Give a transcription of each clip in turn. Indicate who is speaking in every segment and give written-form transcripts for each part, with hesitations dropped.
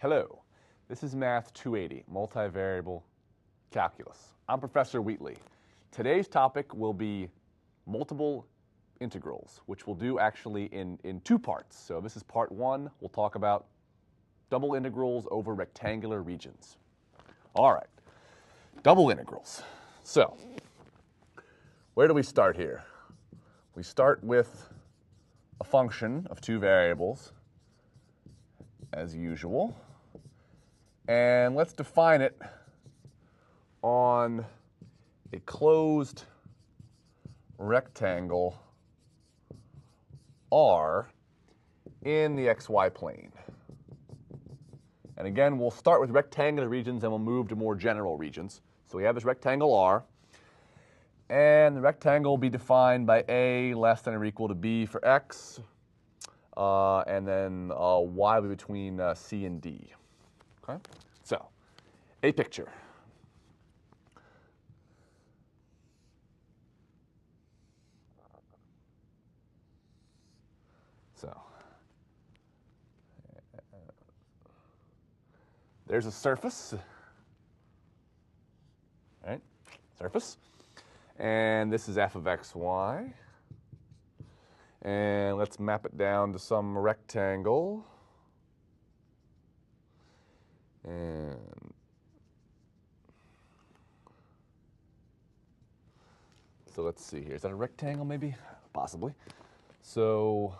Speaker 1: Hello, this is Math 280, Multivariable Calculus. I'm Professor Wheatley. Today's topic will be multiple integrals, which we'll do actually in two parts. So this is part one. We'll talk about double integrals over rectangular regions. All right, double integrals. So where do we start here? We start with a function of two variables, as usual. And let's define it on a closed rectangle R in the xy plane. And again, we'll start with rectangular regions and we'll move to more general regions. So we have this rectangle R, and the rectangle will be defined by A less than or equal to B for x, and then y will be between C and D. Okay? So, a picture. So, there's a surface, right? Surface. And this is f of x, y. And let's map it down to some rectangle. And so let's see here. Is that a rectangle maybe? Possibly. So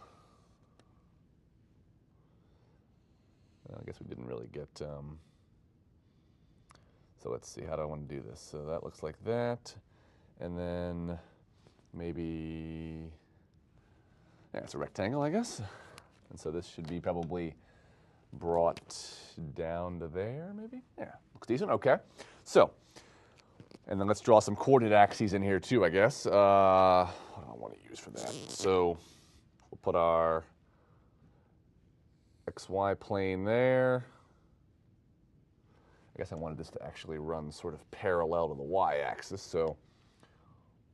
Speaker 1: I guess we didn't really get, so let's see, how do I want to do this? So that looks like that. And then maybe, yeah, it's a rectangle, I guess. And so this should be probably brought down to there, maybe? Yeah, looks decent, okay. So, and then let's draw some coordinate axes in here too, I guess. What do I want to use for that? So we'll put our xy plane there. I guess I wanted this to actually run sort of parallel to the y-axis, so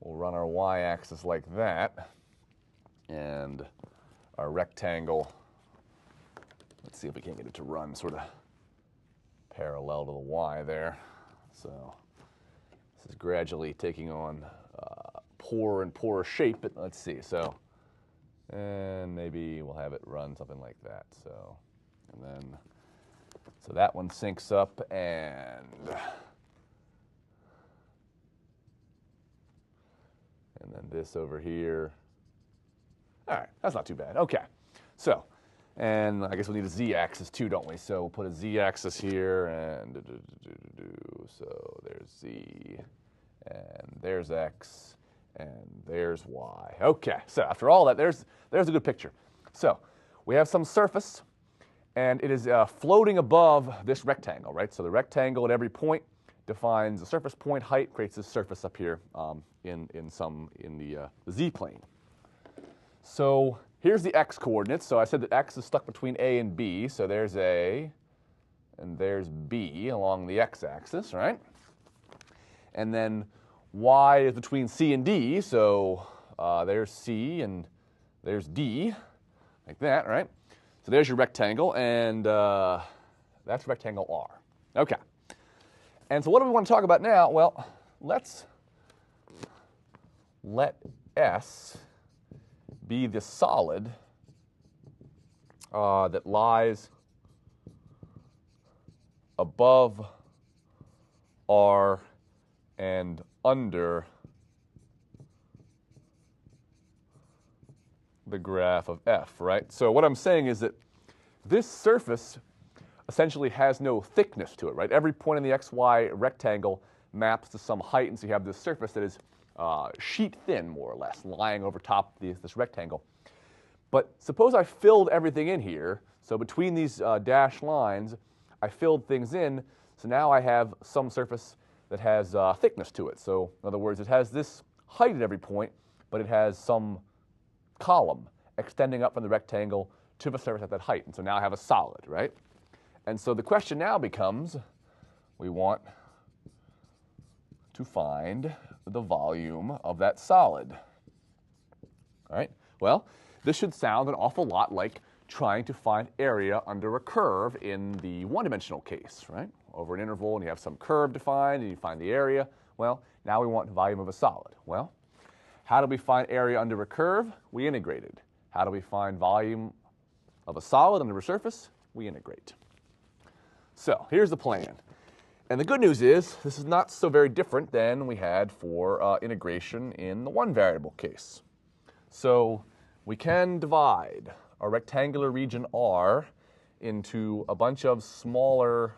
Speaker 1: we'll run our y-axis like that, and our rectangle, let's see if we can get it to run sort of parallel to the y there. So this is gradually taking on poorer and poorer shape, but let's see. So, and maybe we'll have it run something like that. So, and then, so that one syncs up, and then this over here. All right, that's not too bad. Okay, so, and I guess we need a z-axis too, don't we? So we'll put a z-axis here, and so there's z, and there's x, and there's y. Okay, so after all that, there's a good picture. So we have some surface, and it is floating above this rectangle, right? So the rectangle at every point defines the surface point height, creates this surface up here in the z-plane. So here's the x coordinates. So I said that x is stuck between A and B. So there's A and there's B along the x-axis, right? And then y is between C and D. So there's C and there's D, like that, right? So there's your rectangle, and that's rectangle R. Okay. And so what do we want to talk about now? Well, let's let S be the solid that lies above R and under the graph of F, right? So what I'm saying is that this surface essentially has no thickness to it, right? Every point in the xy rectangle maps to some height, and so you have this surface that is sheet thin, more or less, lying over top this rectangle. But suppose I filled everything in here. So between these dashed lines, I filled things in. So now I have some surface that has thickness to it. So in other words, it has this height at every point, but it has some column extending up from the rectangle to the surface at that height. And so now I have a solid, right? And so the question now becomes, we want to find the volume of that solid. All right? Well, this should sound an awful lot like trying to find area under a curve in the one-dimensional case, right? Over an interval, and you have some curve defined, and you find the area. Well, now we want volume of a solid. Well, how do we find area under a curve? We integrated. How do we find volume of a solid under a surface? We integrate. So here's the plan. And the good news is this is not so very different than we had for integration in the one-variable case. So we can divide a rectangular region R into a bunch of smaller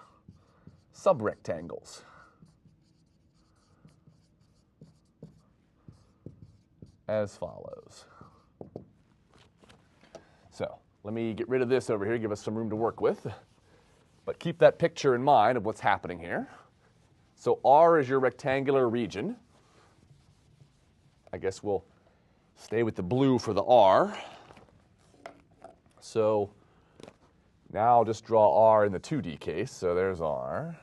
Speaker 1: subrectangles as follows. So let me get rid of this over here, give us some room to work with. But keep that picture in mind of what's happening here. So R is your rectangular region. I guess we'll stay with the blue for the R. So now I'll just draw R in the 2D case. So there's R.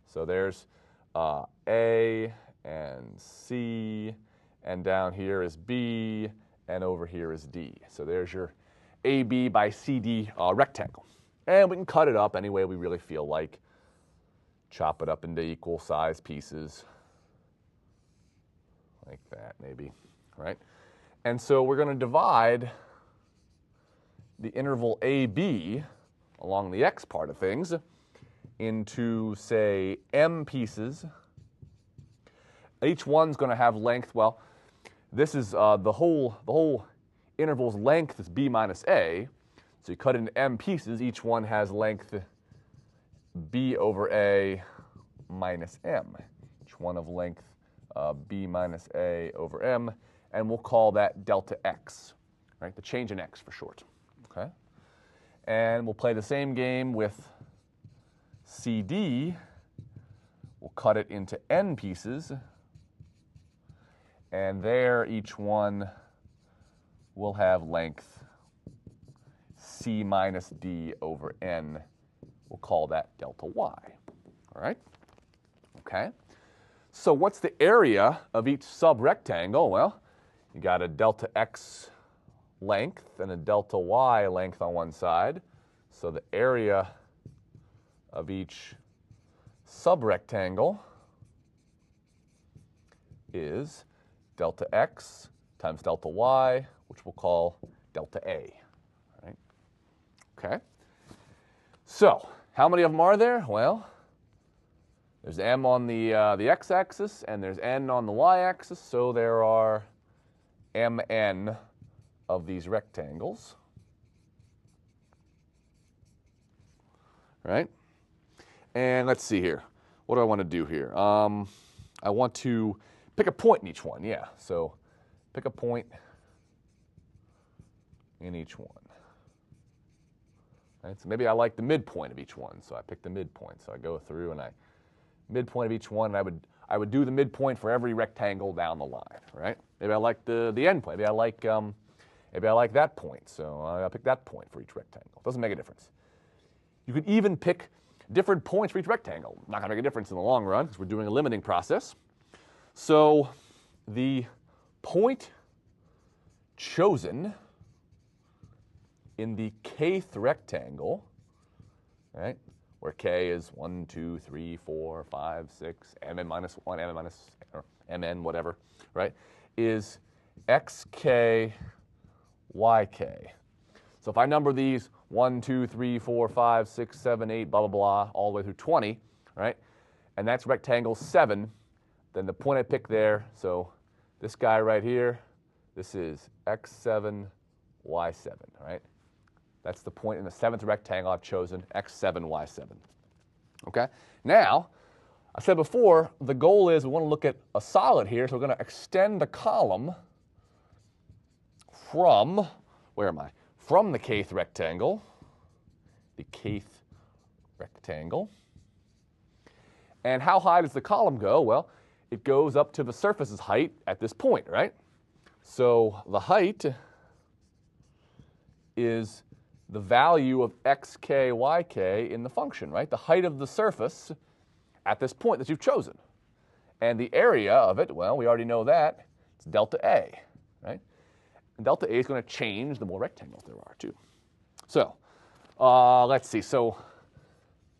Speaker 1: So there's A and C, and down here is B, and over here is D. So there's your AB by CD rectangle. And we can cut it up any way we really feel like. Chop it up into equal size pieces, like that maybe, right? And so we're going to divide the interval AB along the x part of things into, say, m pieces. Each one's going to have length, well, this is the whole interval's length is b minus a. So you cut it into m pieces. Each one has length b over a minus m. Each one of length b minus a over m. And we'll call that delta x, right? The change in x for short. Okay? And we'll play the same game with CD. We'll cut it into n pieces. And there each one will have length c minus d over n. We'll call that delta y. All right? Okay. So what's the area of each subrectangle? Well, you got a delta x length and a delta y length on one side. So the area of each subrectangle is delta x times delta y, which we'll call delta A. Right? Okay. So how many of them are there? Well, there's m on the x-axis and there's n on the y-axis, so there are mn of these rectangles. Right? And let's see here. What do I want to do here? I want to pick a point in each one, yeah. So pick a point in each one. Right? So maybe I like the midpoint of each one, so I pick the midpoint. So I go through and midpoint of each one, and I would do the midpoint for every rectangle down the line, right? Maybe I like the end point. Maybe I like that point, so I'll pick that point for each rectangle. Doesn't make a difference. You could even pick different points for each rectangle. Not going to make a difference in the long run because we're doing a limiting process. So the point chosen in the kth rectangle, right, where k is 1, 2, 3, 4, 5, 6, mn minus 1, mn minus, or mn, whatever, right, is xk, yk. So if I number these 1, 2, 3, 4, 5, 6, 7, 8, blah, blah, blah, all the way through 20, right, and that's rectangle 7, then the point I pick there, so this guy right here, this is x7, y7, right? That's the point in the 7th rectangle I've chosen, x7, y7. Okay? Now, I said before, the goal is we want to look at a solid here, so we're going to extend the column from, where am I? From the kth rectangle, And how high does the column go? Well, it goes up to the surface's height at this point, right? So the height is the value of xk, yk in the function, right? The height of the surface at this point that you've chosen. And the area of it, well, we already know that. It's delta A, right? And delta A is going to change the more rectangles there are, too. So let's see. So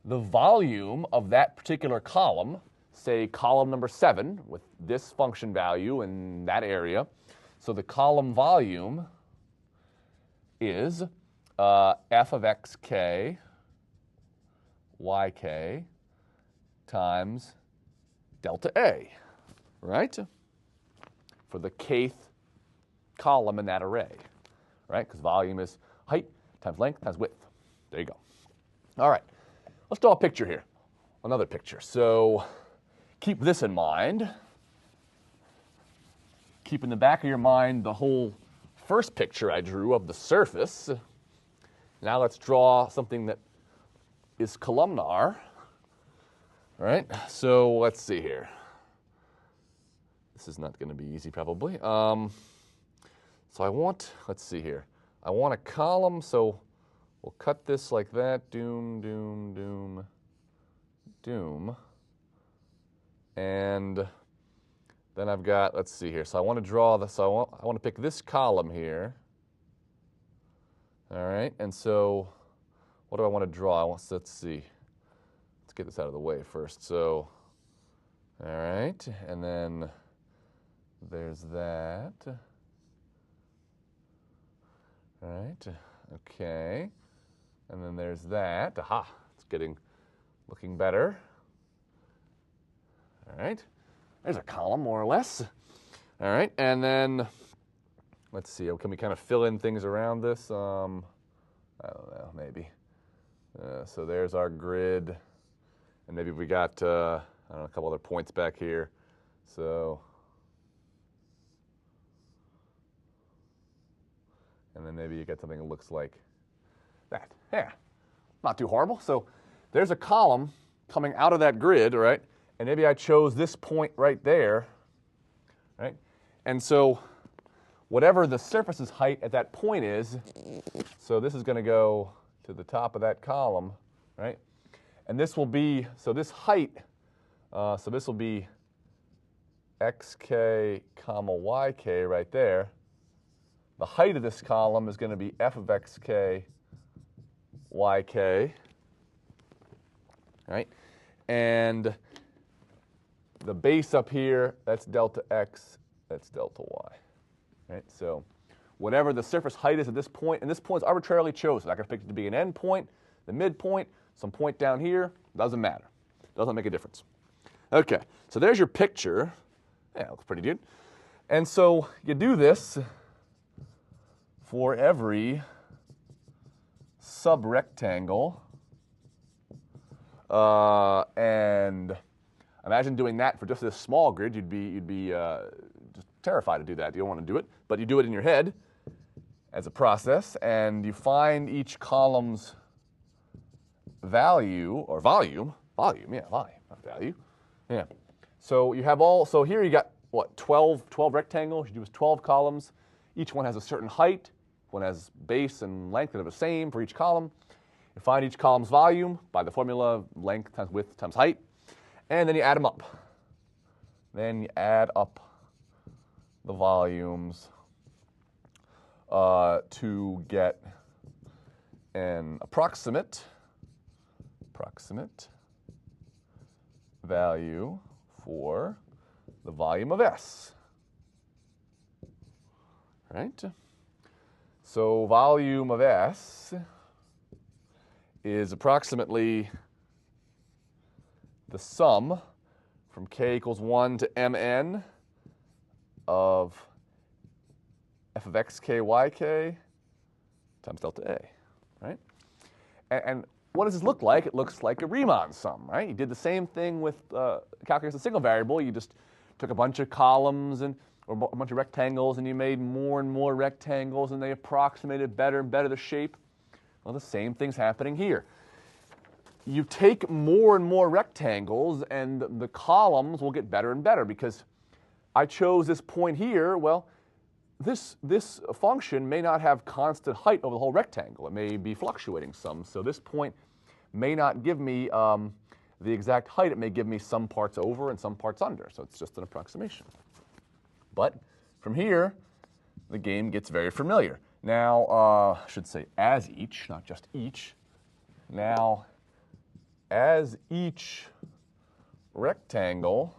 Speaker 1: the volume of that particular column, say column number 7 with this function value in that area. So the column volume is f of xk yk times delta A, right? For the kth column in that array, right? Because volume is height times length times width. There you go. All right, let's draw a picture here, another picture. So keep this in mind. Keep in the back of your mind the whole first picture I drew of the surface. Now let's draw something that is columnar, right? So let's see here. This is not going to be easy probably. So I want, let's see here. I want a column, so we'll cut this like that, doom, doom, doom, doom. And then I've got, let's see here. So I want to draw this, so I want to pick this column here. All right, and so what do I want to draw? Let's see. Let's get this out of the way first. So, all right, and then there's that. All right, okay. And then there's that. Aha, it's looking better. All right, there's a column more or less. All right, and then let's see, can we kind of fill in things around this? I don't know, maybe. So there's our grid, and maybe we got, I don't know, a couple other points back here. So, and then maybe you get something that looks like that. Yeah, not too horrible. So there's a column coming out of that grid, right? And maybe I chose this point right there, right? And so whatever the surface's height at that point is, so this is going to go to the top of that column, right? And this will be, so this height, so this will be xk comma yk right there. The height of this column is going to be f of xk yk, right? And the base up here, that's delta x, that's delta y, right? So whatever the surface height is at this point, and this point is arbitrarily chosen. I can pick it to be an end point, the midpoint, some point down here, doesn't matter. Doesn't make a difference. Okay, so there's your picture. Yeah, it looks pretty good. And so you do this for every subrectangle. And imagine doing that for just this small grid. You'd be just terrified to do that. You don't want to do it, but you do it in your head as a process, and you find each column's value or volume, not value. Yeah. So you have so here you got what, 12 rectangles. You do 12 columns. Each one has a certain height. One has base and length that are the same for each column. You find each column's volume by the formula length times width times height, and then you add them up. Then you add up the volumes to get an approximate value for the volume of S. Right? So volume of S is approximately the sum from k equals 1 to mn of f of xk yk times delta A, right? And what does this look like? It looks like a Riemann sum, right? You did the same thing with calculus a single variable. You just took a bunch of columns or a bunch of rectangles, and you made more and more rectangles, and they approximated better and better the shape. Well, the same thing's happening here. You take more and more rectangles, and the columns will get better and better because I chose this point here. Well, this function may not have constant height over the whole rectangle. It may be fluctuating some. So this point may not give me the exact height. It may give me some parts over and some parts under. So it's just an approximation. But from here, the game gets very familiar. Now, I should say as each, not just each. Now, as each rectangle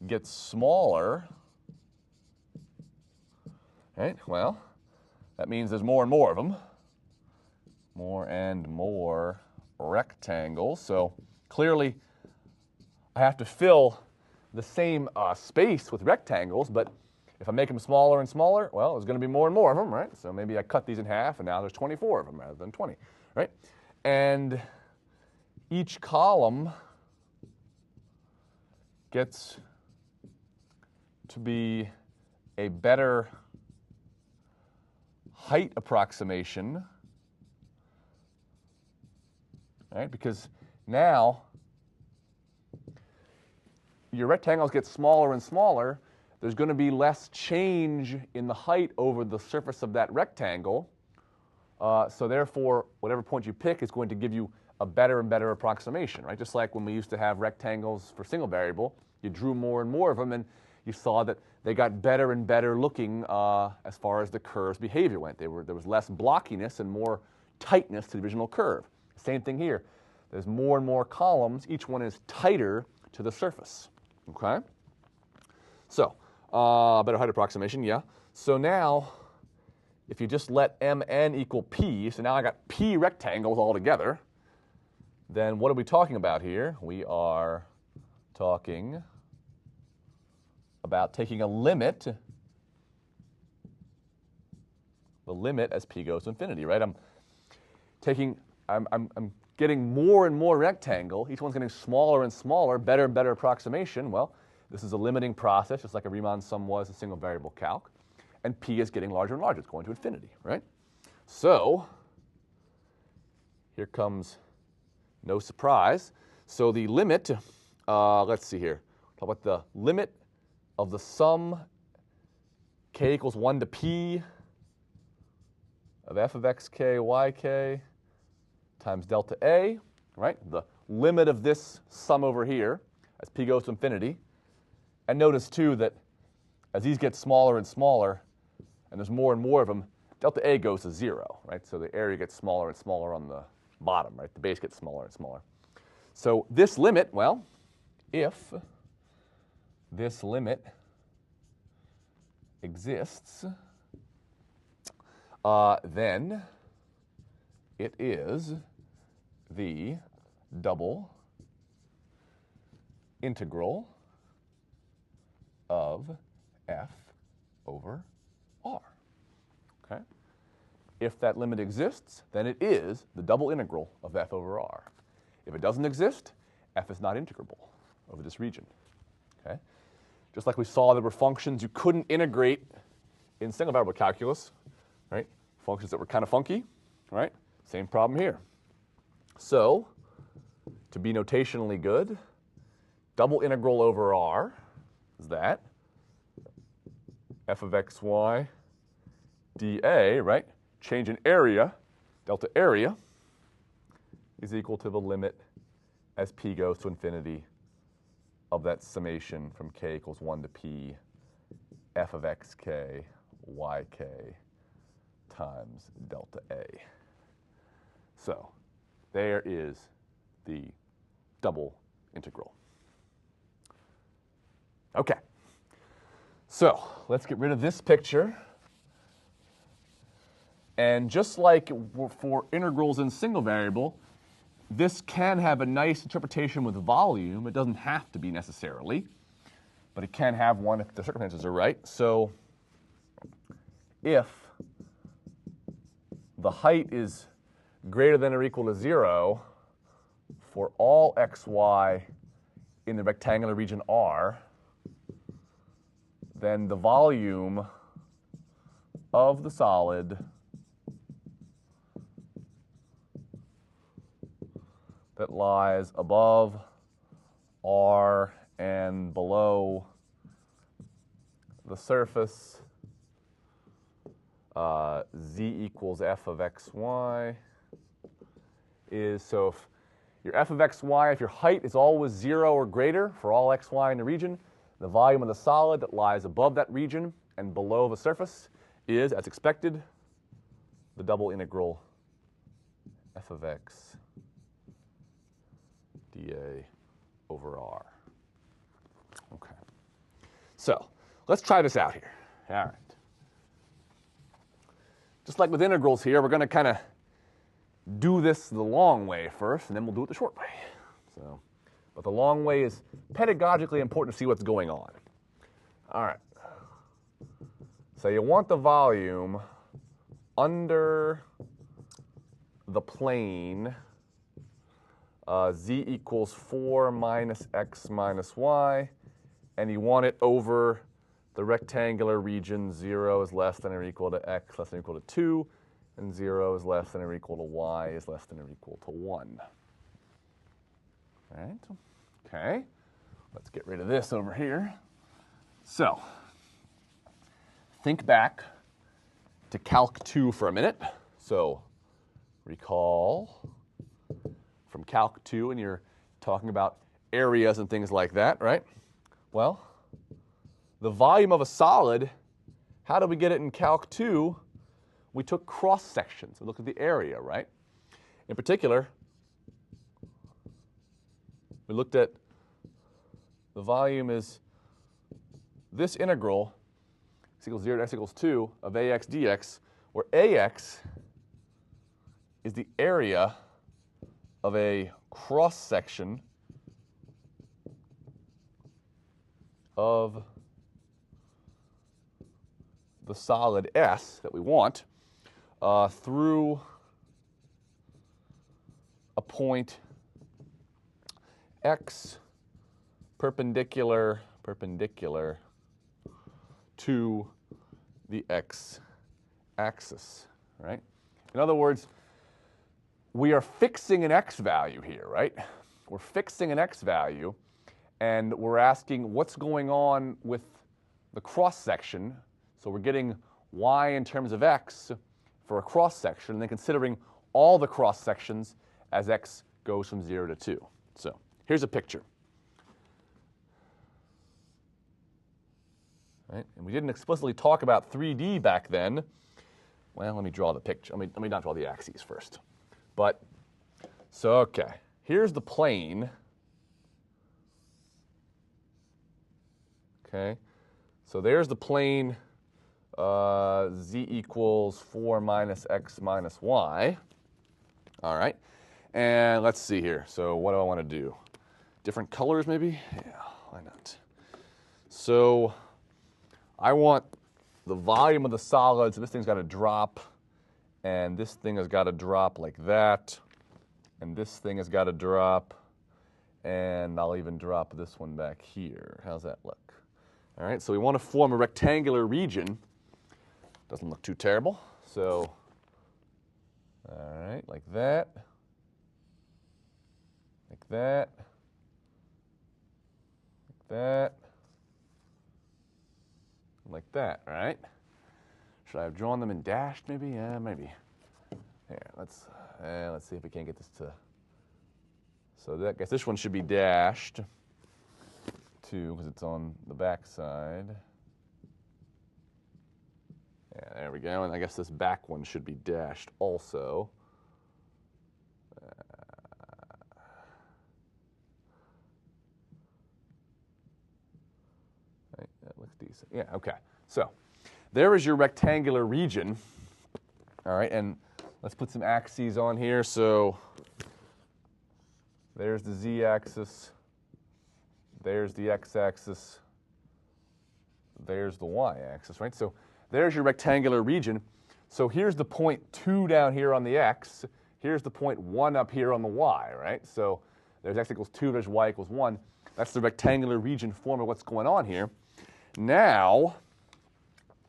Speaker 1: gets smaller, right? Well, that means there's more and more of them. More and more rectangles. So clearly, I have to fill the same space with rectangles, but if I make them smaller and smaller, well, there's going to be more and more of them, right? So maybe I cut these in half, and now there's 24 of them rather than 20, right? And each column gets to be a better height approximation, right? Because now your rectangles get smaller and smaller. There's going to be less change in the height over the surface of that rectangle. So therefore, whatever point you pick is going to give you a better and better approximation, right? Just like when we used to have rectangles for single variable, you drew more and more of them, and you saw that they got better and better looking as far as the curve's behavior went. There was less blockiness and more tightness to the original curve. Same thing here. There's more and more columns. Each one is tighter to the surface. Okay? So, better height approximation, yeah. So now, if you just let mn equal p, so now I got p rectangles all together, then what are we talking about here? We are talking about taking a limit, the limit as p goes to infinity, right? I'm getting more and more rectangle. Each one's getting smaller and smaller, better and better approximation. Well, this is a limiting process, just like a Riemann sum was in single variable calc. And p is getting larger and larger. It's going to infinity, right? So here comes no surprise. So the limit, let's see here. Talk about the limit of the sum k equals 1 to p of f of xk, yk times delta a, right? The limit of this sum over here as p goes to infinity. And notice, too, that as these get smaller and smaller, and there's more and more of them, delta a goes to 0, right? So the area gets smaller and smaller on the bottom, right? The base gets smaller and smaller. So this limit, well, if this limit exists, then it is the double integral of f over r. Okay? If that limit exists, then it is the double integral of f over r. If it doesn't exist, f is not integrable over this region. Okay? Just like we saw there were functions you couldn't integrate in single variable calculus, right? Functions that were kind of funky, right? Same problem here. So, to be notationally good, double integral over r is that f of xy dA, right? Change in area, delta area, is equal to the limit as p goes to infinity of that summation from k equals 1 to p f of xk, yk times delta a. So there is the double integral. Okay. So let's get rid of this picture. And just like for integrals in single variable, this can have a nice interpretation with volume. It doesn't have to be necessarily, but it can have one if the circumstances are right. So if the height is greater than or equal to 0 for all xy in the rectangular region R, then the volume of the solid that lies above R and below the surface z equals f of xy is, so if your f of xy, if your height is always 0 or greater for all xy in the region, the volume of the solid that lies above that region and below the surface is, as expected, the double integral f of x dA over r. Okay. So let's try this out here. All right. Just like with integrals here, we're going to kind of do this the long way first, and then we'll do it the short way. So, but the long way is pedagogically important to see what's going on. All right. So you want the volume under the plane z equals 4 minus x minus y, and you want it over the rectangular region 0 is less than or equal to x less than or equal to 2, and 0 is less than or equal to y is less than or equal to 1. All right, okay, let's get rid of this over here. So, think back to Calc 2 for a minute. So, recall from Calc 2, and you're talking about areas and things like that, right? Well, the volume of a solid, how did we get it in Calc 2? We took cross sections. We looked at the area, right? In particular, we looked at the volume is this integral, x equals 0 to x equals 2 of ax dx, where ax is the area of a cross section of the solid S that we want through a point x perpendicular to the x-axis, right? In other words, we are fixing an x value here, right? We're fixing an x value, and we're asking what's going on with the cross-section. So we're getting y in terms of x for a cross-section, and then considering all the cross-sections as x goes from 0 to 2. So here's a picture. Right? And we didn't explicitly talk about 3D back then. Well, let me draw the picture. Let me not draw the axes first. But, so, okay, here's the plane. Okay, so there's the plane z equals 4 minus x minus y. All right, and let's see here. So what do I want to do? Different colors maybe? Yeah, why not? So I want the volume of the solid, so this thing's got to drop, and this thing has got to drop like that, and this thing has got to drop, and I'll even drop this one back here. How's that look? All right, so we want to form a rectangular region. Doesn't look too terrible. So, all right, like that, like that, like that, like that, all right? Should I have drawn them in dashed maybe? Yeah, maybe. Here, let's see if we can't get this to, so that, I guess this one should be dashed too, because it's on the back side. Yeah, there we go, and I guess this back one should be dashed also. Right, that looks decent. Yeah, okay. So there is your rectangular region. All right, and let's put some axes on here. So there's the z-axis, there's the x-axis, there's the y-axis, right? So there's your rectangular region. So here's the point 2 down here on the x. Here's the point 1 up here on the y, right? So there's x equals 2, there's y equals 1. That's the rectangular region form of what's going on here. Now,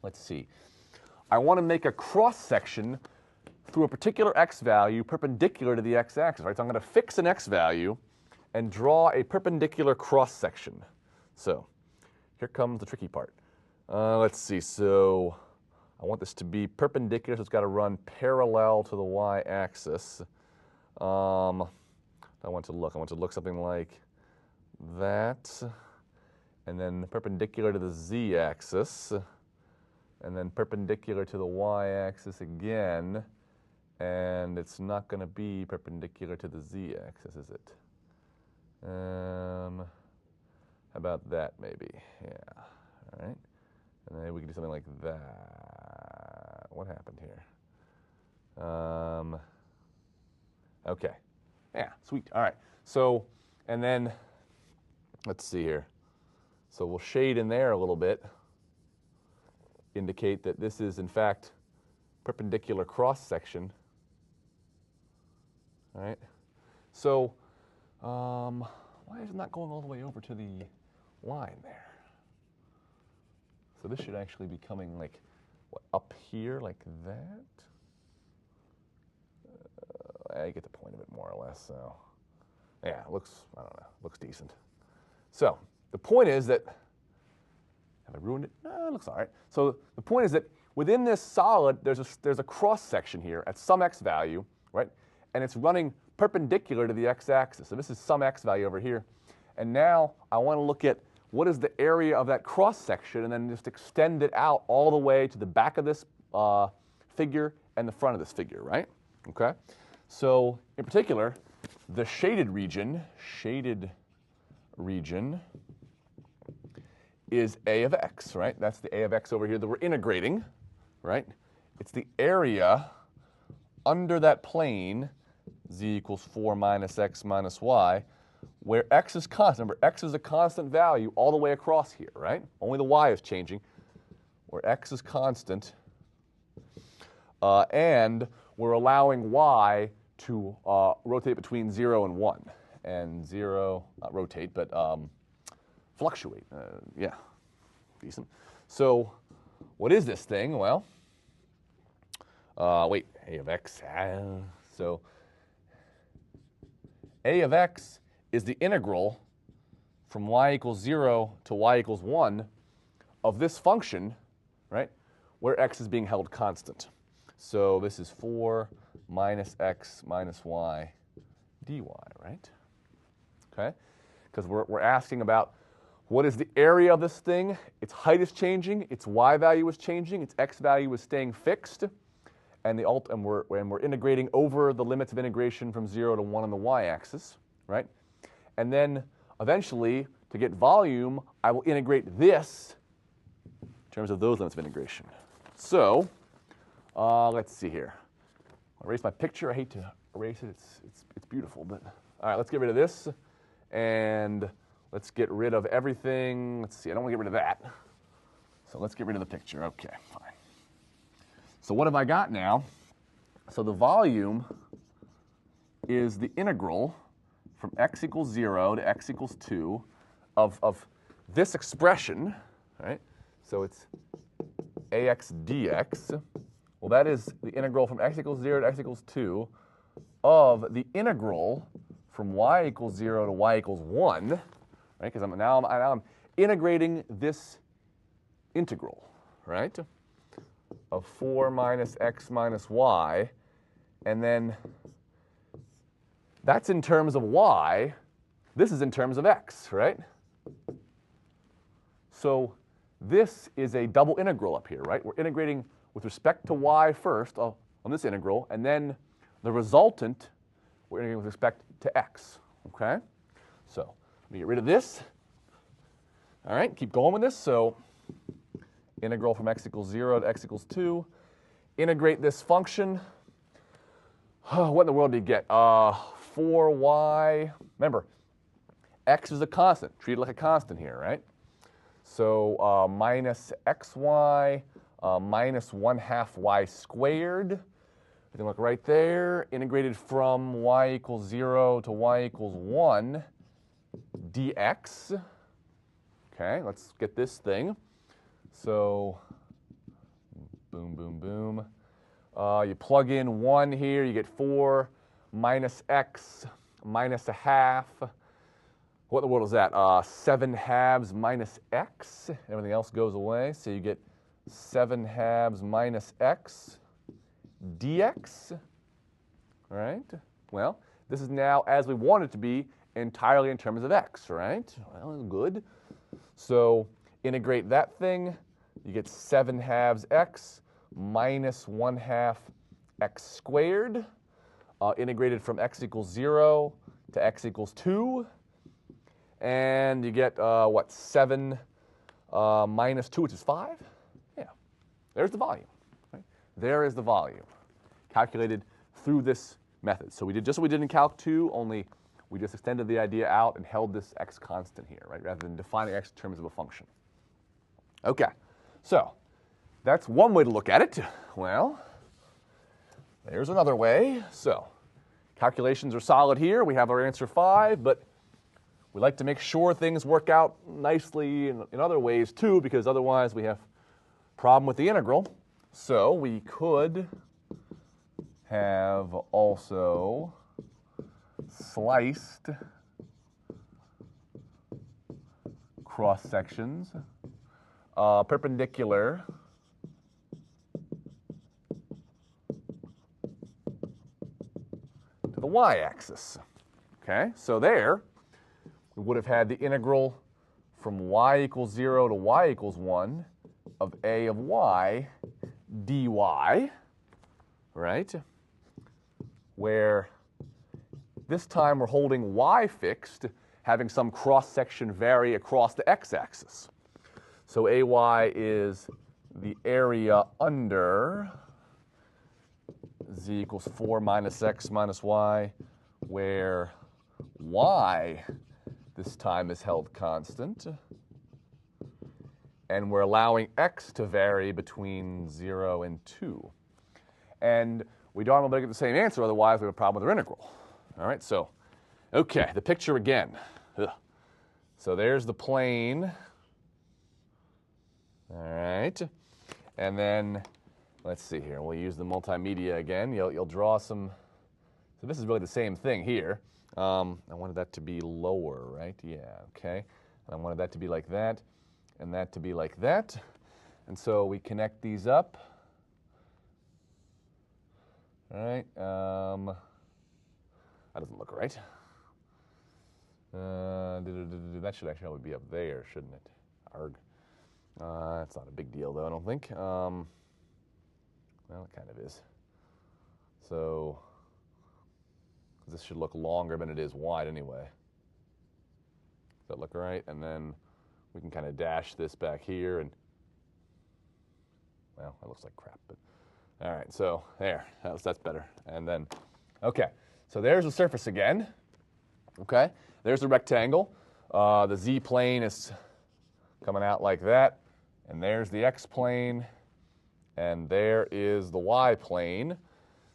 Speaker 1: let's see. I want to make a cross-section through a particular x value perpendicular to the x-axis, right? So I'm going to fix an x value and draw a perpendicular cross-section. So here comes the tricky part. Let's see, so I want this to be perpendicular, so it's got to run parallel to the y-axis. I want to look something like that, and then perpendicular to the z-axis, and then perpendicular to the y-axis again, and it's not going to be perpendicular to the z-axis, is it? How about that, maybe? Yeah, all right. And then we can do something like that. What happened here? Okay. Yeah, sweet. All right. So, and then, let's see here. So we'll shade in there a little bit, indicate that this is, in fact, perpendicular cross-section. All right. So, why is it not going all the way over to the line there? So this should actually be coming like, what, up here like that? I get the point of it more or less, so. Yeah, it looks, I don't know, looks decent. So the point is that, have I ruined it? No, it looks all right. So the point is that within this solid, there's a cross-section here at some x value, right? And it's running perpendicular to the x-axis. So this is some x value over here. And now I want to look at what is the area of that cross-section and then just extend it out all the way to the back of this figure and the front of this figure, right? Okay? So in particular, the shaded region is a of x, right? That's the a of x over here that we're integrating, right? It's the area under that plane, z equals 4 minus x minus y, where x is constant. Remember, x is a constant value all the way across here, right? Only the y is changing, where x is constant, and we're allowing y to rotate between 0 and 1. And 0, not rotate, but fluctuate. Yeah, decent. So what is this thing? Well, wait, a of x. So a of x is the integral from y equals 0 to y equals 1 of this function, right, where x is being held constant. So this is 4 minus x minus y dy, right? Okay? Because we're asking about what is the area of this thing. Its height is changing, its y value is changing, its x value is staying fixed, and we're integrating over the limits of integration from 0 to 1 on the y-axis, right? And then eventually, to get volume, I will integrate this in terms of those limits of integration. So let's see here. I'll erase my picture. I hate to erase it. It's beautiful, but all right. Let's get rid of this, and let's get rid of everything. Let's see. I don't want to get rid of that, so let's get rid of the picture. Okay, fine. So what have I got now? So the volume is the integral from x equals 0 to x equals 2 of this expression, right? So it's ax dx. Well, that is the integral from x equals 0 to x equals 2 of the integral from y equals 0 to y equals 1, right? Because now I'm integrating this integral, right, of 4 minus x minus y, and then that's in terms of y. This is in terms of x, right? So this is a double integral up here, right? We're integrating with respect to y first on this integral, and then the resultant we're integrating with respect to x, okay? So let me get rid of this. All right, keep going with this. So integral from x equals 0 to x equals 2. Integrate this function. What in the world do you get? 4y. Remember, x is a constant. Treat it like a constant here, right? So minus xy minus 1/2 y squared. You can look right there. Integrated from y equals 0 to y equals 1 dx. Okay, let's get this thing. So boom, boom, boom. You plug in 1 here, you get 4 minus x minus 1/2. What in the world is that? 7/2 minus x. Everything else goes away, so you get 7/2 minus x dx. All right? Well, this is now, as we want it to be, entirely in terms of x, right? Well, good. So integrate that thing. you get 7/2 x minus 1/2 x squared, integrated from x equals 0 to x equals 2. And you get, what, 7 minus 2, which is 5? Yeah, there's the volume. Right? There is the volume, calculated through this method. So we did just what we did in Calc 2, only we just extended the idea out and held this x constant here, right, rather than defining x in terms of a function. Okay, so that's one way to look at it. Well, there's another way. So calculations are solid here. We have our answer 5, but we like to make sure things work out nicely in other ways too, because otherwise we have a problem with the integral. So we could have also sliced cross sections perpendicular to the y-axis. Okay, so there we would have had the integral from y equals 0 to y equals 1 of a of y dy, right? Where this time we're holding y fixed, having some cross-section vary across the x-axis. So AY is the area under z equals 4 minus x minus y, where y this time is held constant, and we're allowing x to vary between 0 and 2. And we don't want to get the same answer, otherwise we have a problem with our integral. All right, so, okay, the picture again. Ugh. So there's the plane. All right, and then let's see here. We'll use the multimedia again. You'll draw some. So this is really the same thing here. I wanted that to be lower, right? Yeah, okay. And I wanted that to be like that, and that to be like that. And so we connect these up. All right. That doesn't look right. That should actually be up there, shouldn't it? Arg. That's not a big deal, though, I don't think. Well, it kind of is. So this should look longer than it is wide anyway. Does that look right? And then we can kind of dash this back here, and well, that looks like crap, but all right. So there, that's better. And then, okay. So there's the surface again. Okay. There's the rectangle. The z-plane is coming out like that, and there's the x-plane, and there is the y-plane.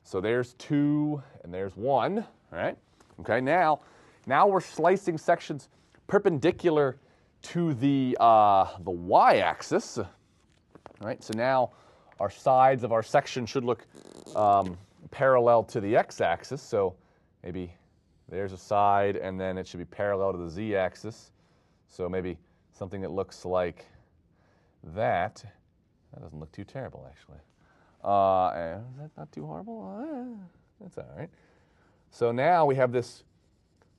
Speaker 1: So there's 2, and there's 1. Right? Okay. Now we're slicing sections perpendicular to the y-axis. Right? So now our sides of our section should look parallel to the x-axis. So maybe there's a side, and then it should be parallel to the z-axis. So maybe something that looks like that. That doesn't look too terrible, actually. Is that not too horrible? That's all right. So now we have this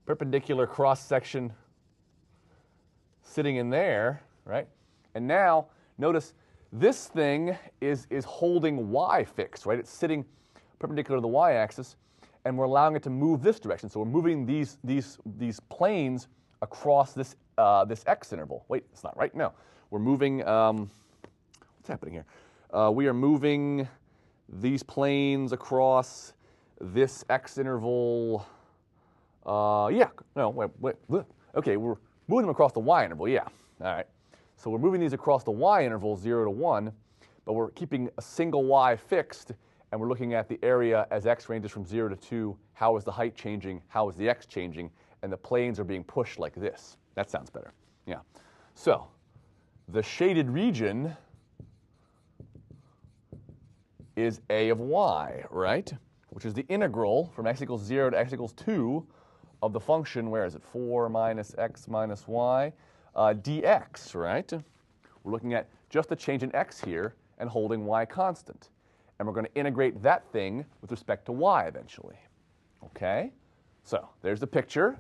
Speaker 1: perpendicular cross-section sitting in there, right? And now, notice this thing is holding y fixed, right? It's sitting perpendicular to the y-axis, and we're allowing it to move this direction. So we're moving these planes across this x interval. Wait, it's not right. No, we're moving. What's happening here? We are moving these planes across this x interval. Yeah. No. Wait. Okay, we're moving them across the y interval. Yeah. All right. So we're moving these across the y interval 0 to 1, but we're keeping a single y fixed. And we're looking at the area as x ranges from 0 to 2. How is the height changing? How is the x changing? And the planes are being pushed like this. That sounds better. Yeah. So the shaded region is a of y, right? Which is the integral from x equals 0 to x equals 2 of the function, where is it? 4 minus x minus y dx, right? We're looking at just the change in x here and holding y constant. And we're going to integrate that thing with respect to y eventually. Okay? So there's the picture.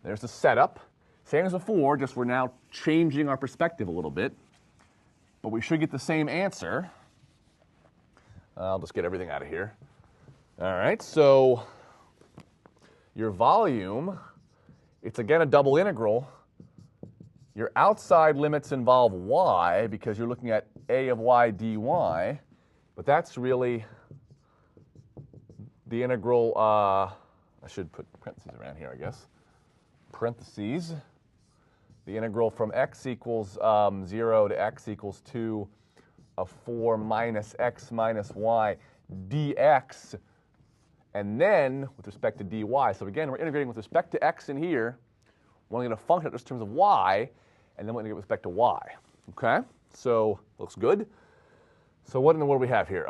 Speaker 1: There's the setup. Same as before, just we're now changing our perspective a little bit. but we should get the same answer. I'll just get everything out of here. All right, so your volume, it's again a double integral. Your outside limits involve y because you're looking at a of y dy, but that's really the integral, I should put parentheses around here, I guess. Parentheses, the integral from x equals 0 to x equals 2 of 4 minus x minus y dx, and then with respect to dy. So again, we're integrating with respect to x in here. We're only going to function in terms of y, and then we're going to get with respect to y. Okay? So looks good. So what in the world do we have here?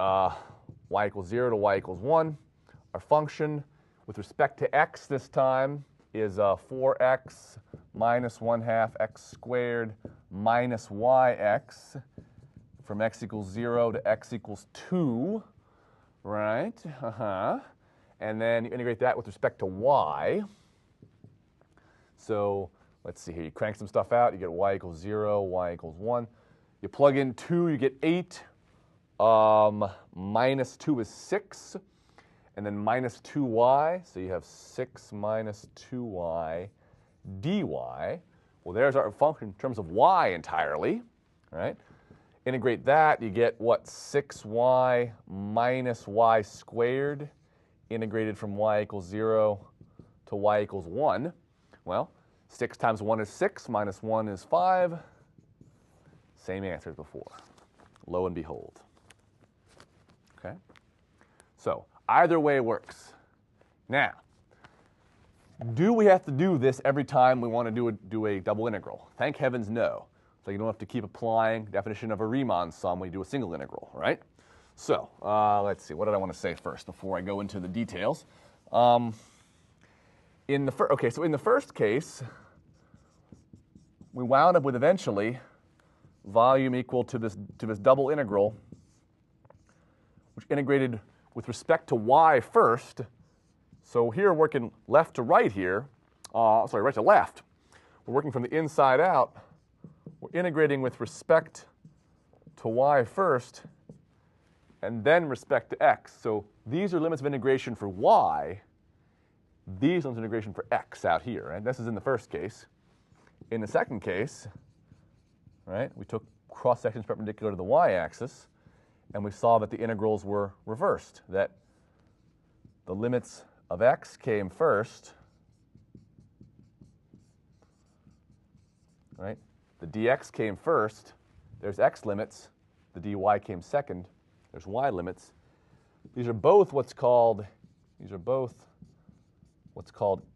Speaker 1: Y equals 0 to y equals 1. Our function with respect to x this time is 4x minus 1/2 x squared minus yx from x equals 0 to x equals 2, right? And then you integrate that with respect to y. So let's see here. You crank some stuff out. You get y equals 0, y equals 1. You plug in 2, you get 8. Minus 2 is 6. And then minus 2y. So you have 6 minus 2y dy. Well, there's our function in terms of y entirely, right? Integrate that, you get what? 6y minus y squared, integrated from y equals 0 to y equals 1. Well, 6 times 1 is 6, minus 1 is 5. Same answer as before. Lo and behold. Okay? So, either way works. Now, do we have to do this every time we want to do a double integral? Thank heavens, no. So you don't have to keep applying definition of a Riemann sum when you do a single integral, right? So let's see. What did I want to say first before I go into the details? In the first case, we wound up with eventually volume equal to this double integral, which integrated with respect to y first. So here we're working left to right here. Right to left. We're working from the inside out. We're integrating with respect to y first, and then respect to x. So these are limits of integration for y. These are limits of integration for x out here. And this is in the first case. In the second case, right, we took cross sections perpendicular to the y-axis, and we saw that the integrals were reversed, that the limits of x came first, right? The dx came first. There's x limits. The dy came second. There's y limits. These are both what's called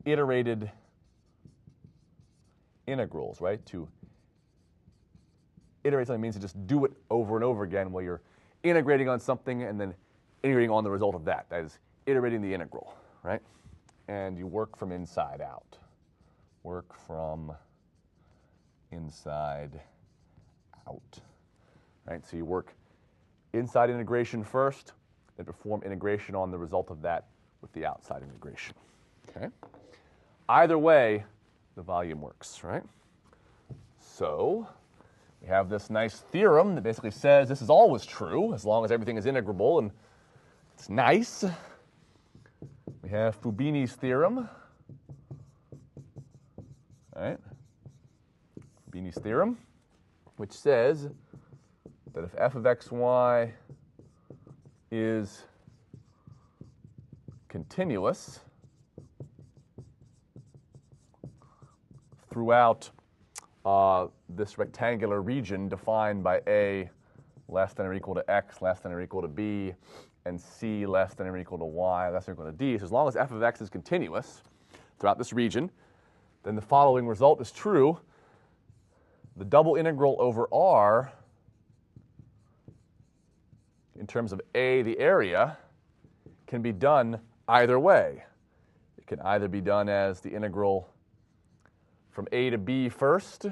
Speaker 1: iterated integrals, right? To iterate something means to just do it over and over again while you're integrating on something and then integrating on the result of that. That is iterating the integral, right? And you work from inside out. Work from inside out, right? So you work inside integration first, then perform integration on the result of that with the outside integration, okay? Either way, the volume works, right? So we have this nice theorem that basically says this is always true as long as everything is integrable, and it's nice. We have Fubini's theorem, right? Fubini's theorem, which says that if f of xy is continuous throughout this rectangular region defined by a less than or equal to x less than or equal to b and c less than or equal to y less than or equal to d. So as long as f of x is continuous throughout this region, then the following result is true. The double integral over R in terms of A, the area, can be done either way. It can either be done as the integral from A to B first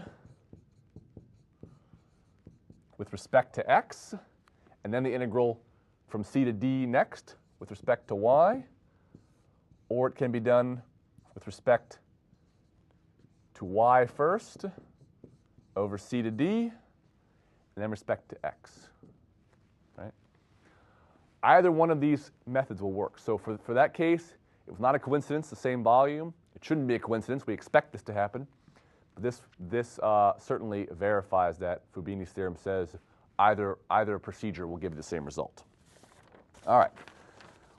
Speaker 1: with respect to x, and then the integral from C to D next with respect to y, or it can be done with respect to y first over C to D, and in respect to x, right? Either one of these methods will work. So for that case, it was not a coincidence, the same volume. It shouldn't be a coincidence. We expect this to happen. But this certainly verifies that Fubini's theorem says either procedure will give you the same result. All right,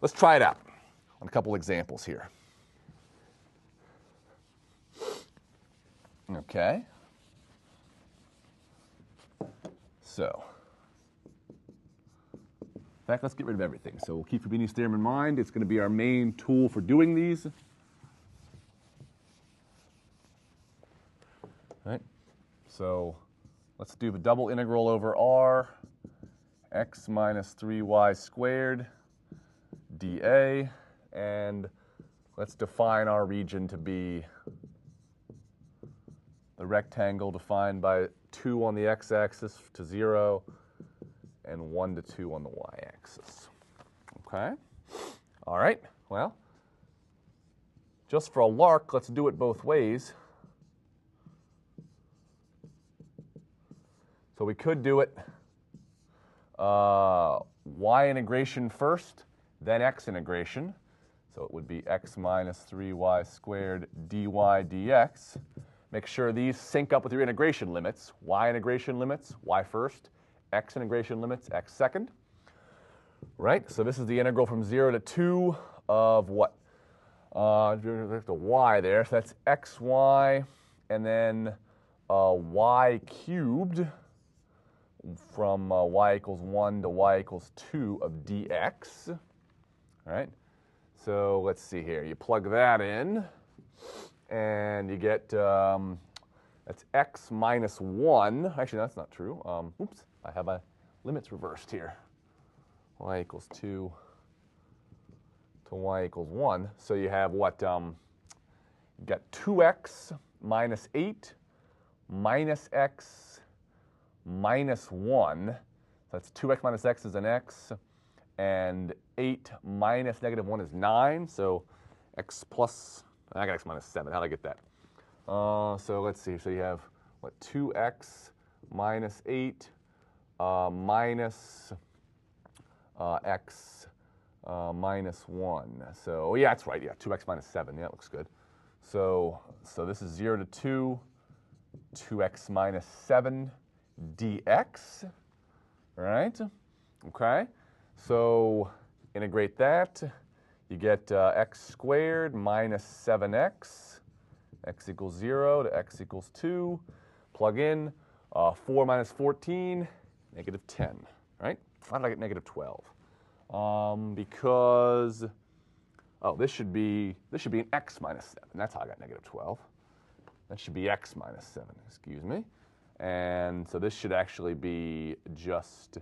Speaker 1: let's try it out on a couple examples here. Okay. So, in fact, let's get rid of everything. So we'll keep Fubini's theorem in mind. It's going to be our main tool for doing these. Right? So let's do the double integral over r, x minus 3y squared dA, and let's define our region to be the rectangle defined by 2 on the x-axis to 0 and 1 to 2 on the y-axis. Okay? All right, well, just for a lark, let's do it both ways. So we could do it y integration first, then x integration. So it would be x minus 3y squared dy dx. Make sure these sync up with your integration limits. Y integration limits, y first. X integration limits, x second. Right? So this is the integral from 0 to 2 of what? The y there. So that's xy, and then y cubed from y equals 1 to y equals 2 of dx. All right? So let's see here. You plug that in, and you get, that's x minus 1. Actually, that's not true. Oops, I have my limits reversed here. Y equals 2 to y equals 1. So you have what? You got 2x minus 8 minus x minus 1. So that's 2x minus x is an x, and 8 minus negative 1 is 9. So x plus, I got x minus 7. How did I get that? So let's see. So you have, what, 2x minus 8 minus x minus 1. So yeah, that's right. Yeah, 2x minus 7. Yeah, that looks good. So this is 0 to 2, 2x minus 7 dx, right? Okay. So integrate that. You get x squared minus 7x, x equals 0 to x equals 2. Plug in 4 minus 14, negative 10, right? Why did I get negative 12? Because, this should be an x minus 7. That's how I got negative 12. That should be x minus 7, excuse me. And so this should actually be just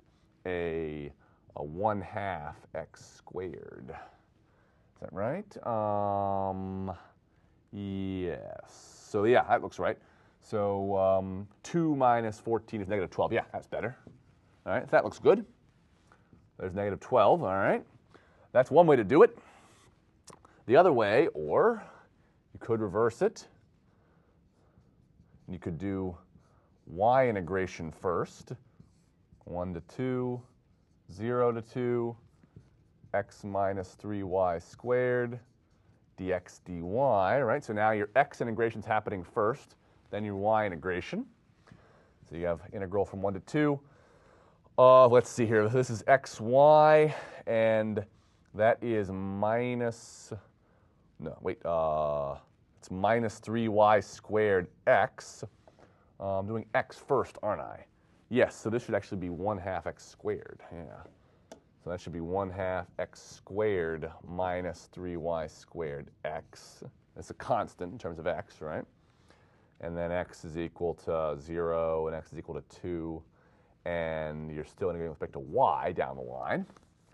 Speaker 1: a 1/2 x squared. Is that right? Yes. So yeah, that looks right. So 2 minus 14 is negative 12. Yeah, that's better. All right, that looks good. There's negative 12, all right. That's one way to do it. The other way, or you could reverse it. You could do y integration first. 1 to 2, 0 to 2, x minus 3y squared, dx dy, right? So now your x integration is happening first, then your y integration. So you have integral from 1 to 2. Let's see here. This is xy, and that is minus, no, wait, it's minus 3y squared x. I'm doing x first, aren't I? Yes, so this should actually be 1/2 x squared, yeah. So that should be 1/2 x squared minus 3y squared x. It's a constant in terms of x, right? And then x is equal to 0, and x is equal to 2. And you're still integrating with respect to y down the line,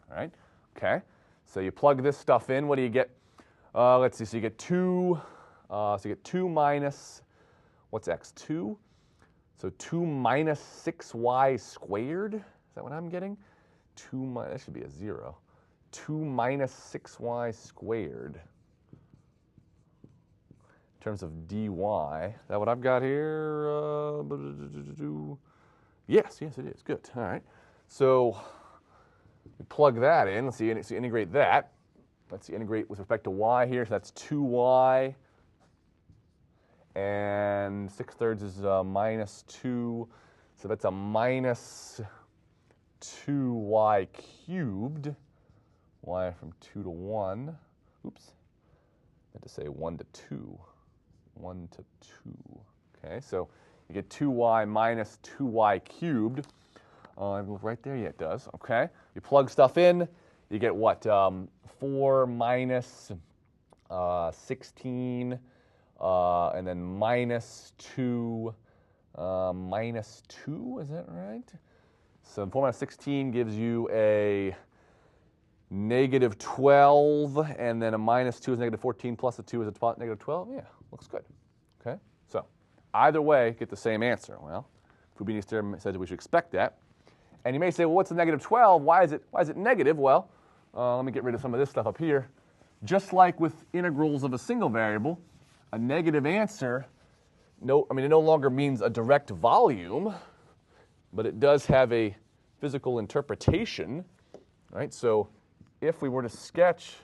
Speaker 1: all right? Okay, so you plug this stuff in. What do you get? Let's see, so you get 2, minus, what's x, 2? So 2 minus 6y squared, is that what I'm getting? That should be a 0. 2 minus 6y squared. In terms of dy, is that what I've got here? Yes, yes, it is. Good. All right. So we plug that in. Let's see, integrate that. Let's see, integrate with respect to y here. So that's 2y. And 6/3 is minus 2. So that's a minus 2y cubed. Y from 2 to 1. Oops. I had to say 1 to 2. 1 to 2. Okay, so you get 2y minus 2y cubed. Right there, yeah, it does. Okay, you plug stuff in, you get what? 4 minus 16, and then minus 2, minus 2, is that right? So 4 minus 16 gives you a negative 12, and then a minus 2 is negative 14, plus a 2 is a negative 12. Yeah, looks good. Okay, so either way, get the same answer. Well, Fubini's theorem says we should expect that. And you may say, well, what's a negative 12? Why is it negative? Well, let me get rid of some of this stuff up here. Just like with integrals of a single variable, a negative answer, it no longer means a direct volume, but it does have a physical interpretation, right? So if we were to sketch,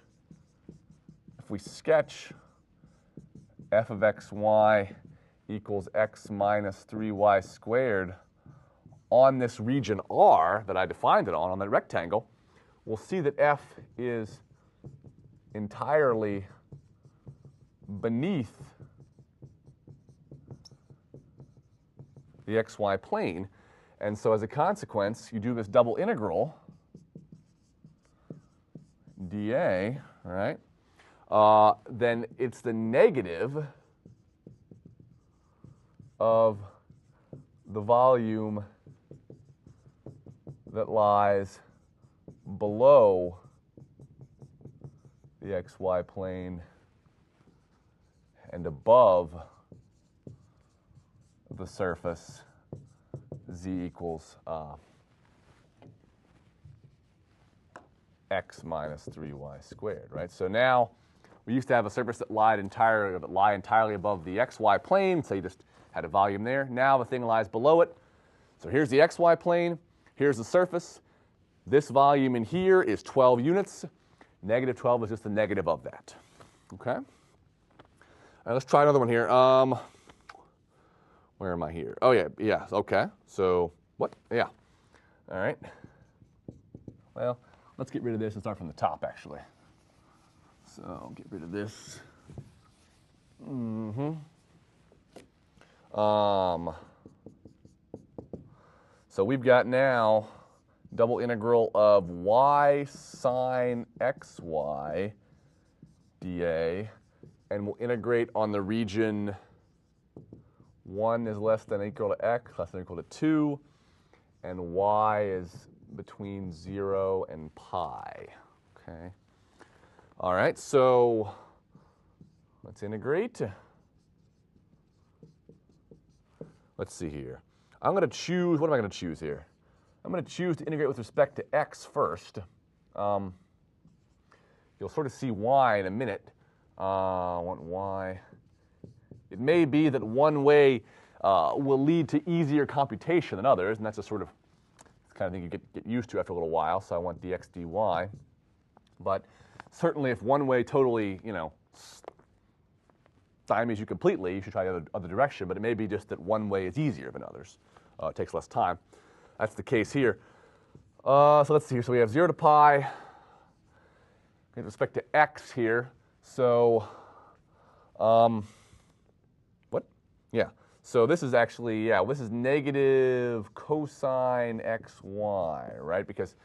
Speaker 1: f of xy equals x minus 3y squared on this region R that I defined it on that rectangle, we'll see that f is entirely beneath the xy plane. And so as a consequence, you do this double integral, dA, right? Then it's the negative of the volume that lies below the xy plane and above the surface z equals x minus 3y squared, right? So now we used to have a surface that lie entirely above the xy plane, so you just had a volume there. Now the thing lies below it. So here's the xy plane, here's the surface. This volume in here is 12 units. Negative 12 is just the negative of that. Okay? All right, let's try another one here. Where am I here? Oh, yeah, okay. So, what? Yeah. All right. Well, let's get rid of this and start from the top, actually. So, get rid of this. So we've got now double integral of y sine xy dA, and we'll integrate on the region 1 is less than or equal to x, less than or equal to 2, and y is between 0 and pi. Okay. All right, so let's integrate. Let's see here. I'm going to choose, what am I going to choose here? I'm going to choose to integrate with respect to x first. You'll sort of see y in a minute. I want y. It may be that one way will lead to easier computation than others, and that's a sort of kind of thing you get used to after a little while, so I want dx dy. But certainly if one way totally, stymies you completely, you should try the other direction, but it may be just that one way is easier than others. It takes less time. That's the case here. So let's see here. So we have 0 to pi with respect to x here. So, what? Yeah. So this is actually, this is negative cosine xy, right? Because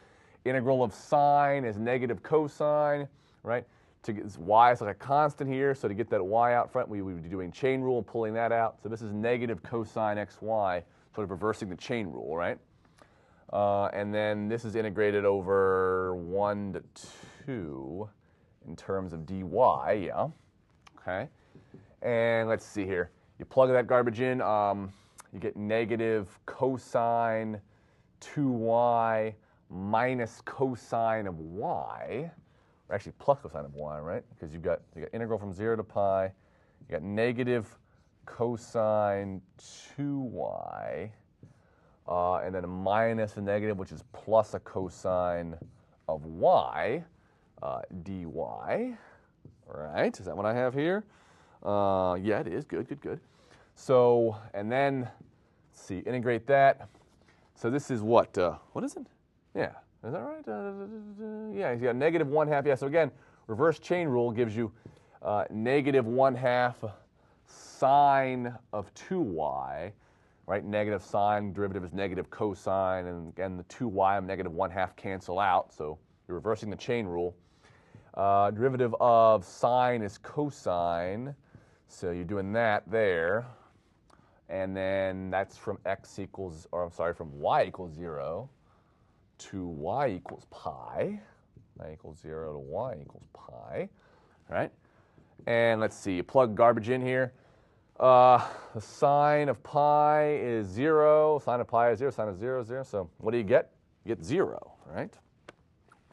Speaker 1: integral of sine is negative cosine, right? To get y is like a constant here, so to get that y out front, we would be doing chain rule and pulling that out. So this is negative cosine xy, sort of reversing the chain rule, right? And then this is integrated over 1 to 2 in terms of dy, yeah. Okay. And let's see here. You plug that garbage in, you get negative cosine 2y minus cosine of y. Or actually plus cosine of y, right? Because you got integral from 0 to pi. You got negative cosine 2y and then a minus a negative, which is plus a cosine of y, dy. All right, is that what I have here? Yeah, it is. Good, good, good. So, and then, let's see, integrate that. So this is what is it? Yeah, is that right? Yeah, you got negative 1/2. Yeah, so again, reverse chain rule gives you negative 1/2 sine of 2y, right? Negative sine derivative is negative cosine, and again, the 2y and negative 1/2 cancel out, so you're reversing the chain rule. Derivative of sine is cosine, so you're doing that there. And then that's from from y equals 0 to y equals pi. Y equals 0 to y equals pi. All right? And let's see, you plug garbage in here. The sine of pi is 0. Sine of pi is 0. Sine of 0 is 0. So what do you get? You get 0, right?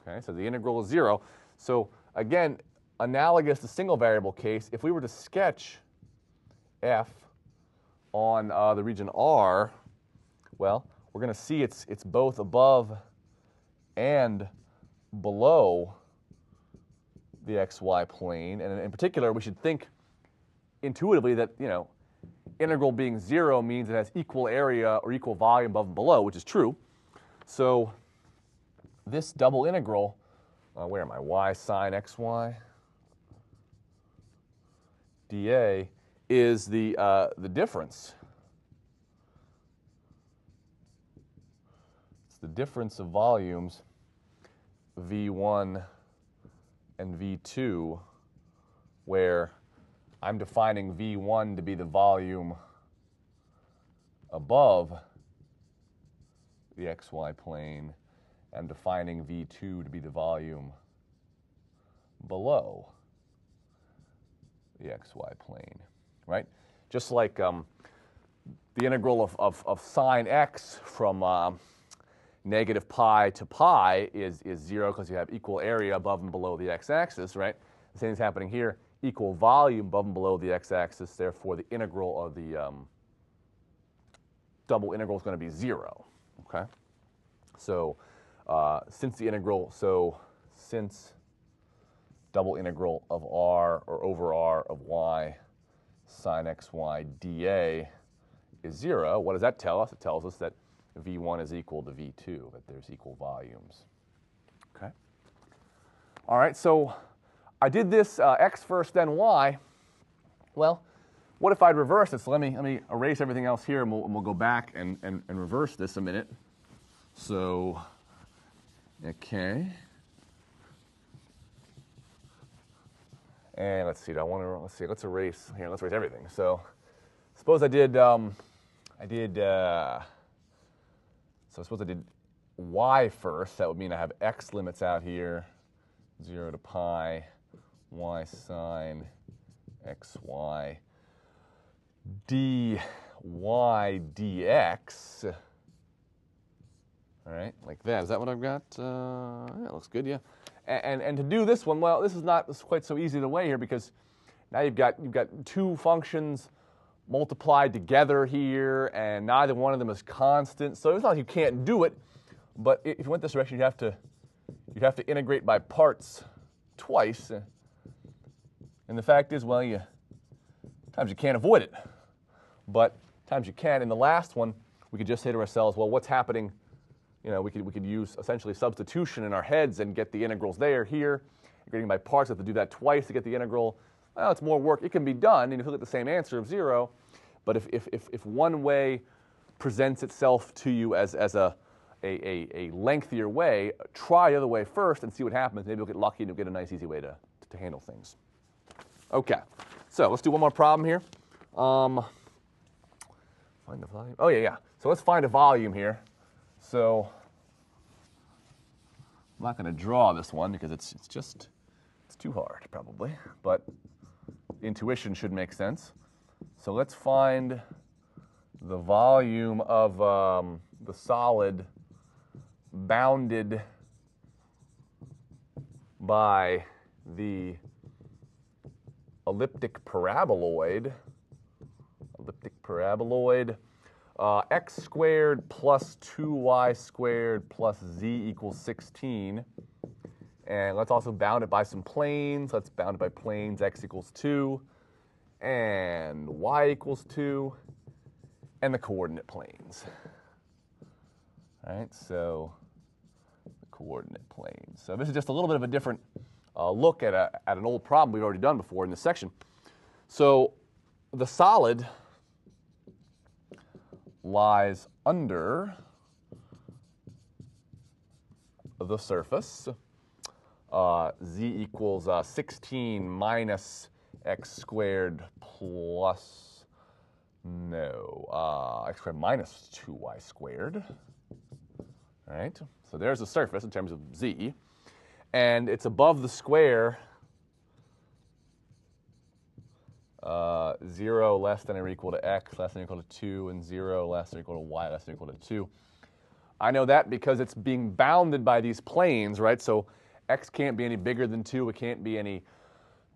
Speaker 1: Okay, so the integral is 0. So again, analogous to single variable case, if we were to sketch f on the region R, well, we're going to see it's both above and below the xy plane. And in particular, we should think intuitively that, integral being 0 means it has equal area or equal volume above and below, which is true. So this double integral, where am I? Y sine xy dA is the difference. It's the difference of volumes V1 and V2, where I'm defining V1 to be the volume above the xy plane. I'm defining V2 to be the volume below the xy plane. Right? Just like the integral of sine x from negative pi to pi is 0 because you have equal area above and below the x-axis, right? The same is happening here, equal volume above and below the x-axis, therefore the integral of the double integral is going to be 0, okay? So since double integral of r or over r of y sine xy dA is 0, what does that tell us? It tells us that V1 is equal to V2, that there's equal volumes. Okay. All right, so I did this x first, then y. Well, what if I'd reverse this? So let me erase everything else here, and we'll go back and reverse this a minute. So, okay. And let's see, let's erase here, let's erase everything. So suppose I did y first. That would mean I have x limits out here, 0 to pi, y sine xy dy dx. All right, like that. Is that what I've got? Yeah, it looks good, yeah. And to do this one, well, this is not quite so easy to weigh here because now you've got two functions multiplied together here, and neither one of them is constant. So it's not like you can't do it, but if you went this direction, you'd have to integrate by parts twice. And the fact is, well, times you can't avoid it, but times you can. In the last one, we could just say to ourselves, well, what's happening? We could use essentially substitution in our heads and get the integrals there. Here, integrating by parts, you have to do that twice to get the integral. Well, it's more work. It can be done, and you get the same answer of 0. But if one way presents itself to you as a lengthier way, try the other way first and see what happens. Maybe you'll get lucky and you'll get a nice, easy way to handle things. Okay, so let's do one more problem here. Find the volume. Oh, yeah. So let's find a volume here. So I'm not going to draw this one because it's too hard probably, but intuition should make sense. So let's find the volume of the solid bounded by the elliptic paraboloid x squared plus 2y squared plus z equals 16. And let's also bound it by some planes. Let's bound it by planes x equals 2 and y equals 2 and the coordinate planes. All right, so the coordinate planes. So this is just a little bit of a different look at an old problem we've already done before in this section. So the solid lies under the surface. Z equals 16 minus x squared plus, x squared minus 2y squared. All right, so there's the surface in terms of z. And it's above the square 0 less than or equal to x less than or equal to 2 and 0 less than or equal to y less than or equal to 2. I know that because it's being bounded by these planes, right? So x can't be any bigger than 2. It can't be any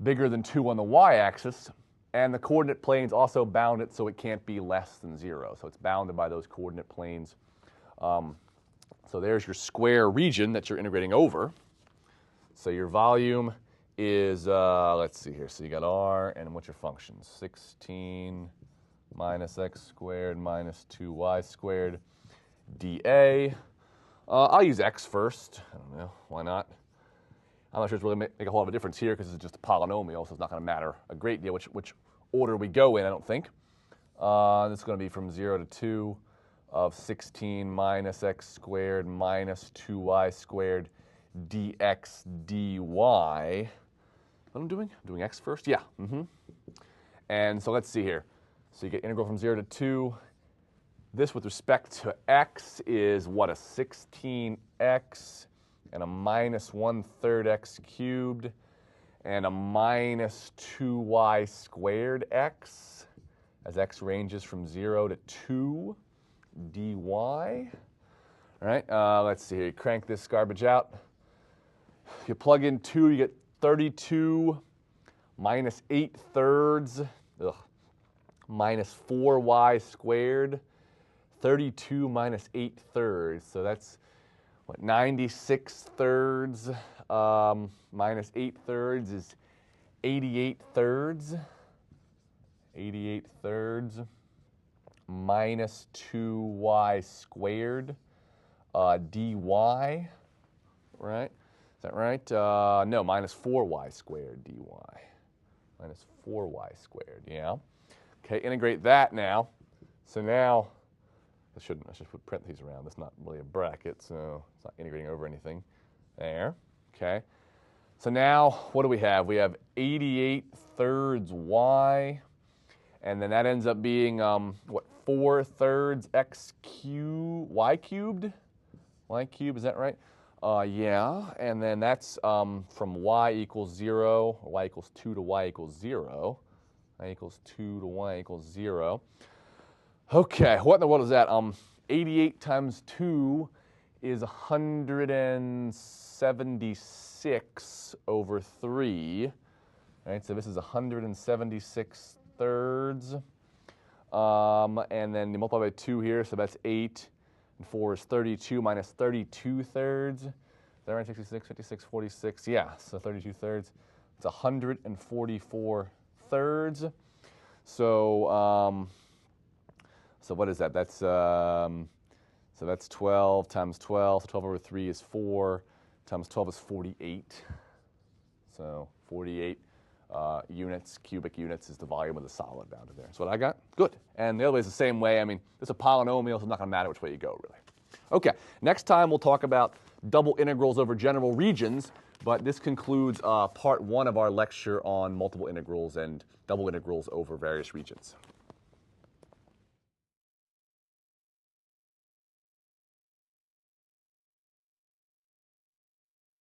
Speaker 1: bigger than 2 on the y-axis. And the coordinate planes also bound it so it can't be less than 0. So it's bounded by those coordinate planes. So there's your square region that you're integrating over. So your volume is, let's see here, so you got r, and what's your function? 16 minus x squared minus 2y squared dA. I'll use x first. I don't know, why not? I'm not sure it's really make a whole lot of a difference here because it's just a polynomial, so it's not going to matter a great deal which order we go in, I don't think. This is going to be from 0 to 2 of 16 minus x squared minus 2y squared dx dy. What am I doing? I'm doing x first? Yeah. And so let's see here. So you get integral from 0 to 2. This with respect to x is what, a 16x and a minus 1/3 x cubed and a minus 2y squared x as x ranges from 0 to 2 dy. All right, let's see here. You crank this garbage out. You plug in 2, you get 32 minus 8/3 minus 4y squared. 32 minus 8/3, so that's what, 96/3 minus 8/3 is 88/3. 88/3 minus 2y squared dy, right? Is that right? No, minus 4y squared dy. Minus 4y squared, yeah. Okay, integrate that now. So now, I should put parentheses around. That's not really a bracket, so it's not integrating over anything. There, okay. So now, what do we have? We have 88/3 y, and then that ends up being, what, 4/3 x cubed, y cubed? Y cubed, is that right? Yeah, and then that's from y equals 0, or y equals 2 to y equals 0. Y equals 2 to y equals 0. Okay, what in the world is that? 88 times 2 is 176 over 3. Right, so this is 176/3. And then you multiply by 2 here, so that's 8. And 4 is 32 minus 32/3. Is that right? 66, 56, 46. Yeah, so 32/3. It's 144/3. So, so what is that? That's so that's 12 times 12. So 12 over 3 is 4 times 12 is 48. So 48 units, cubic units, is the volume of the solid bounded there. That's what I got. Good. And the other way is the same way. I mean, it's a polynomial, so it's not going to matter which way you go, really. Okay. Next time we'll talk about double integrals over general regions. But this concludes part 1 of our lecture on multiple integrals and double integrals over various regions.